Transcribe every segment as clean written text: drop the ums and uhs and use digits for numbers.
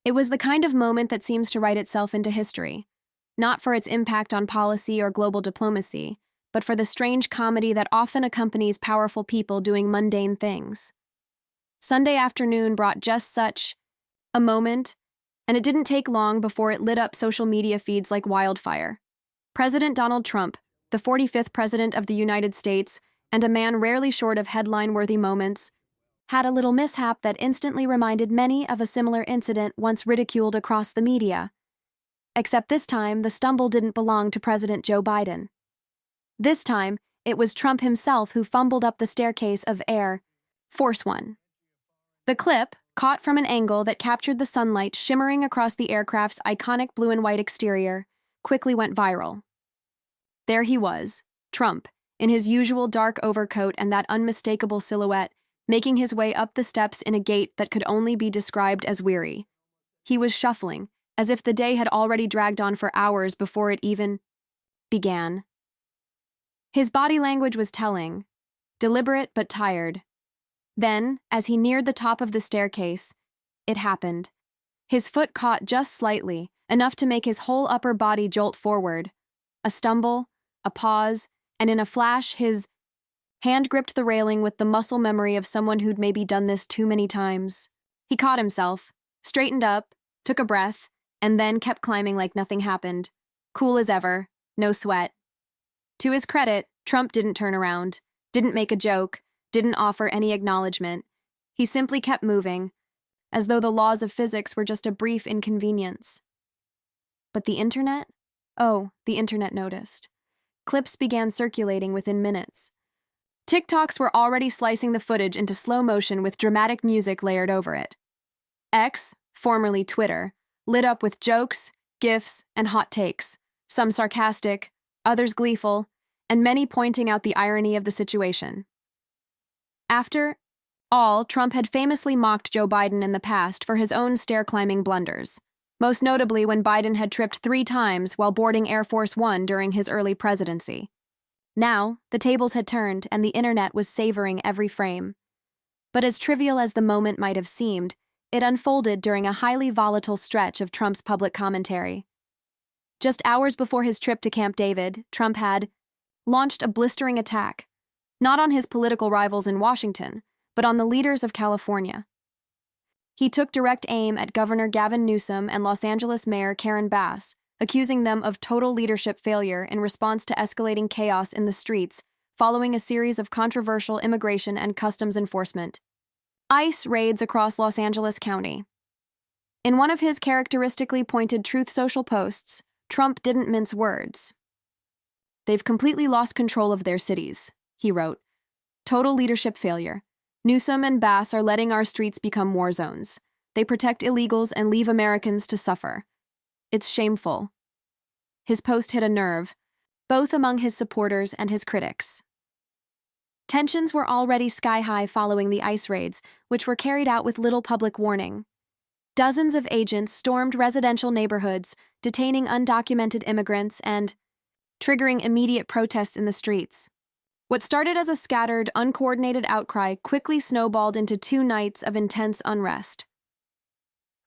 It was the kind of moment that seems to write itself into history, not for its impact on policy or global diplomacy, but for the strange comedy that often accompanies powerful people doing mundane things. Sunday afternoon brought just such a moment, and it didn't take long before it lit up social media feeds like wildfire. President Donald Trump, the 45th President of the United States, and a man rarely short of headline-worthy moments, had a little mishap that instantly reminded many of a similar incident once ridiculed across the media. Except this time, the stumble didn't belong to President Joe Biden. This time, it was Trump himself who fumbled up the staircase of Air Force One. The clip, caught from an angle that captured the sunlight shimmering across the aircraft's iconic blue and white exterior, quickly went viral. There he was, Trump, in his usual dark overcoat and that unmistakable silhouette, making his way up the steps in a gait that could only be described as weary. He was shuffling, as if the day had already dragged on for hours before it even began. His body language was telling, deliberate but tired. Then, as he neared the top of the staircase, it happened. His foot caught just slightly, enough to make his whole upper body jolt forward. A stumble, a pause, and in a flash, his hand gripped the railing with the muscle memory of someone who'd maybe done this too many times. He caught himself, straightened up, took a breath, and then kept climbing like nothing happened. Cool as ever, no sweat. To his credit, Trump didn't turn around, didn't make a joke, didn't offer any acknowledgement. He simply kept moving, as though the laws of physics were just a brief inconvenience. But the internet? Oh, the internet noticed. Clips began circulating within minutes. TikToks were already slicing the footage into slow motion with dramatic music layered over it. X, formerly Twitter, lit up with jokes, GIFs, and hot takes, some sarcastic, others gleeful, and many pointing out the irony of the situation. After all, Trump had famously mocked Joe Biden in the past for his own stair-climbing blunders, most notably when Biden had tripped 3 times while boarding Air Force One during his early presidency. Now, the tables had turned and the internet was savoring every frame. But as trivial as the moment might have seemed, it unfolded during a highly volatile stretch of Trump's public commentary. Just hours before his trip to Camp David, Trump had launched a blistering attack, not on his political rivals in Washington, but on the leaders of California. He took direct aim at Governor Gavin Newsom and Los Angeles Mayor Karen Bass, accusing them of total leadership failure in response to escalating chaos in the streets following a series of controversial immigration and customs enforcement ICE raids across Los Angeles County. In one of his characteristically pointed Truth Social posts, Trump didn't mince words. "They've completely lost control of their cities," he wrote. "Total leadership failure. Newsom and Bass are letting our streets become war zones. They protect illegals and leave Americans to suffer. It's shameful." His post hit a nerve, both among his supporters and his critics. Tensions were already sky-high following the ICE raids, which were carried out with little public warning. Dozens of agents stormed residential neighborhoods, detaining undocumented immigrants and triggering immediate protests in the streets. What started as a scattered, uncoordinated outcry quickly snowballed into 2 nights of intense unrest.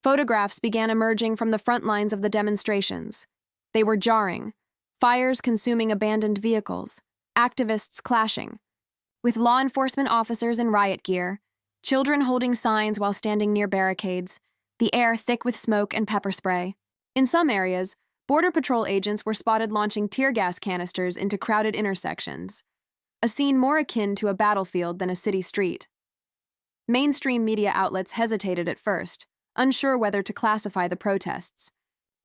Photographs began emerging from the front lines of the demonstrations. They were jarring, fires consuming abandoned vehicles, activists clashing, with law enforcement officers in riot gear, children holding signs while standing near barricades, the air thick with smoke and pepper spray. In some areas, Border Patrol agents were spotted launching tear gas canisters into crowded intersections, a scene more akin to a battlefield than a city street. Mainstream media outlets hesitated at first, unsure whether to classify the protests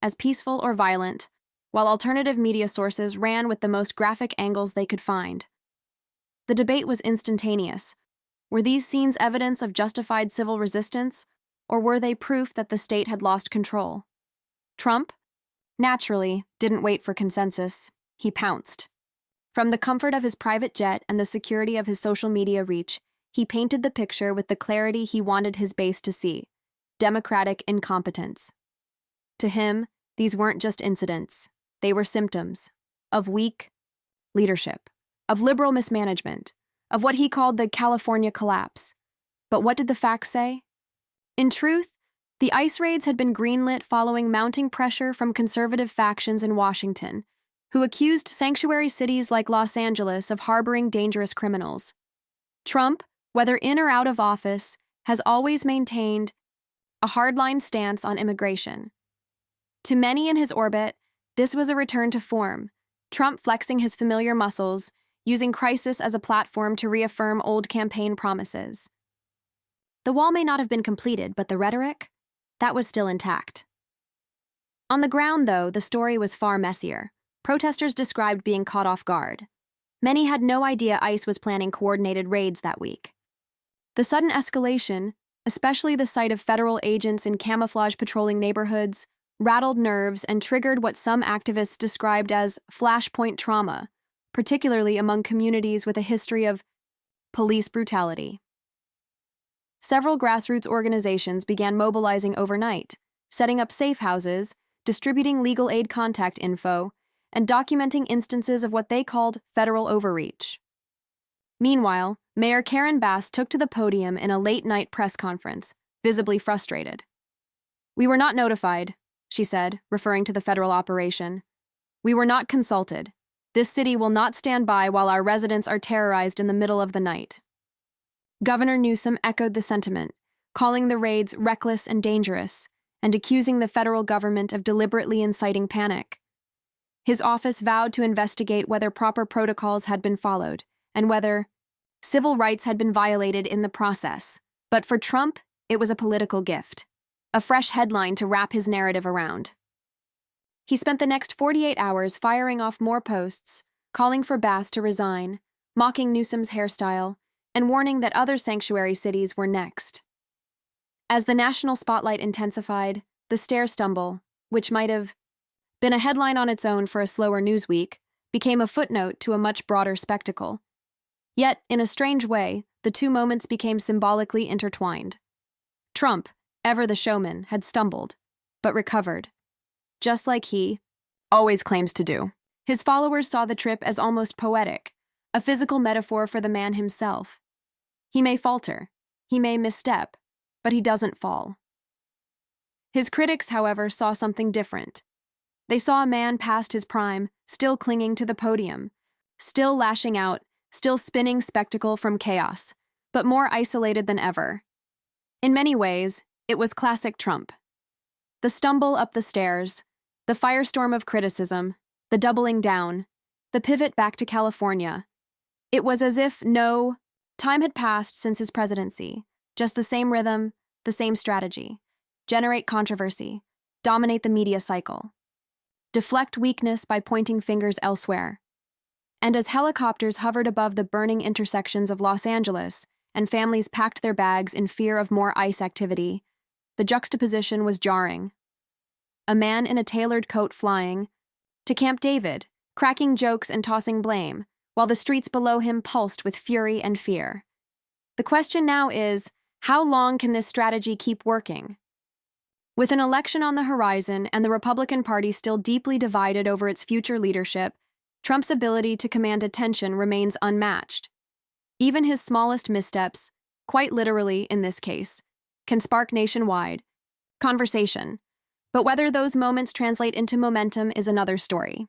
as peaceful or violent, while alternative media sources ran with the most graphic angles they could find. The debate was instantaneous. Were these scenes evidence of justified civil resistance, or were they proof that the state had lost control? Trump, naturally, didn't wait for consensus. He pounced. From the comfort of his private jet and the security of his social media reach, he painted the picture with the clarity he wanted his base to see: democratic incompetence. To him, these weren't just incidents. They were symptoms of weak leadership, of liberal mismanagement, of what he called the California collapse. But what did the facts say? In truth, The ICE raids had been greenlit following mounting pressure from conservative factions in Washington, who accused sanctuary cities like Los Angeles of harboring dangerous criminals. Trump, whether in or out of office, has always maintained a hardline stance on immigration. To many in his orbit, this was a return to form, Trump flexing his familiar muscles, using crisis as a platform to reaffirm old campaign promises. The wall may not have been completed, but the rhetoric? That was still intact. On the ground, though, the story was far messier. Protesters described being caught off guard. Many had no idea ICE was planning coordinated raids that week. The sudden escalation, especially the sight of federal agents in camouflage patrolling neighborhoods, rattled nerves and triggered what some activists described as flashpoint trauma, particularly among communities with a history of police brutality. Several grassroots organizations began mobilizing overnight, setting up safe houses, distributing legal aid contact info, and documenting instances of what they called federal overreach. Meanwhile, Mayor Karen Bass took to the podium in a late-night press conference, visibly frustrated. "We were not notified," she said, referring to the federal operation. "We were not consulted. This city will not stand by while our residents are terrorized in the middle of the night." Governor Newsom echoed the sentiment, calling the raids reckless and dangerous, and accusing the federal government of deliberately inciting panic. His office vowed to investigate whether proper protocols had been followed, and whether civil rights had been violated in the process. But for Trump, it was a political gift, a fresh headline to wrap his narrative around. He spent the next 48 hours firing off more posts, calling for Bass to resign, mocking Newsom's hairstyle, and warning that other sanctuary cities were next. As the national spotlight intensified, the stair stumble, which might have been a headline on its own for a slower news week, became a footnote to a much broader spectacle. Yet, in a strange way, the two moments became symbolically intertwined. Trump, ever the showman, had stumbled, but recovered, just like he always claims to do. His followers saw the trip as almost poetic, a physical metaphor for the man himself. He may falter, he may misstep, but he doesn't fall. His critics, however, saw something different. They saw a man past his prime, still clinging to the podium, still lashing out, still spinning spectacle from chaos, but more isolated than ever. In many ways, it was classic Trump. The stumble up the stairs, the firestorm of criticism, the doubling down, the pivot back to California. It was as if no time had passed since his presidency, just the same rhythm, the same strategy. Generate controversy, dominate the media cycle, deflect weakness by pointing fingers elsewhere. And as helicopters hovered above the burning intersections of Los Angeles and families packed their bags in fear of more ICE activity, the juxtaposition was jarring. A man in a tailored coat flying to Camp David, cracking jokes and tossing blame, while the streets below him pulsed with fury and fear. The question now is, how long can this strategy keep working? With an election on the horizon and the Republican Party still deeply divided over its future leadership, Trump's ability to command attention remains unmatched. Even his smallest missteps, quite literally in this case, can spark nationwide conversation. But whether those moments translate into momentum is another story.